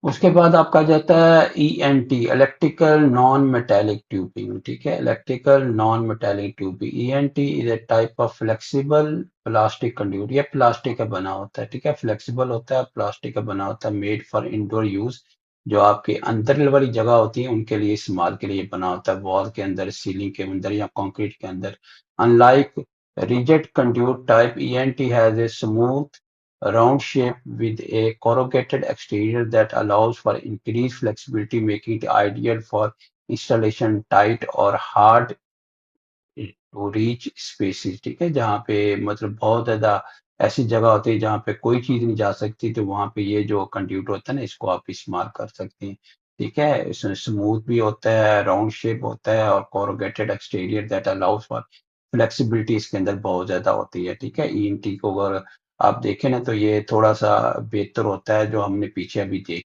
उसके बाद आपका जाता है ENT, electrical non metallic tubing. ठीक है, electrical non metallic tubing, ENT is a type of flexible plastic conduit. ये प्लास्टिक का बना होता है, ठीक है, फ्लेक्सिबल होता है, प्लास्टिक का बना होता है, मेड फॉर इंडोर यूज। जो आपके अंदर वाली जगह होती है उनके लिए, इस्तेमाल के लिए बना होता है, वॉल के अंदर, सीलिंग के अंदर या कंक्रीट के अंदर। Unlike rigid conduit type, ENT has a smooth round shape with a corrugated exterior that allows for increased flexibility, making it ideal for installation tight or hard to reach spaces। ठीक है, जहाँ पे मतलब बहुत ज्यादा ऐसी जगह होती है जहाँ पे कोई चीज नहीं जा सकती, तो वहां पे ये जो कंड्यूट होता है ना, इसको आप इस्तेमाल कर सकते हैं। ठीक है, इसमें स्मूथ भी होता है, राउंड शेप होता है, और corrugated exterior that allows for flexibility इसके अंदर बहुत ज्यादा होती है। ठीक है, ईएनटी को अगर आप देखें ना, तो ये थोड़ा सा बेहतर होता है जो हमने पीछे अभी देखा।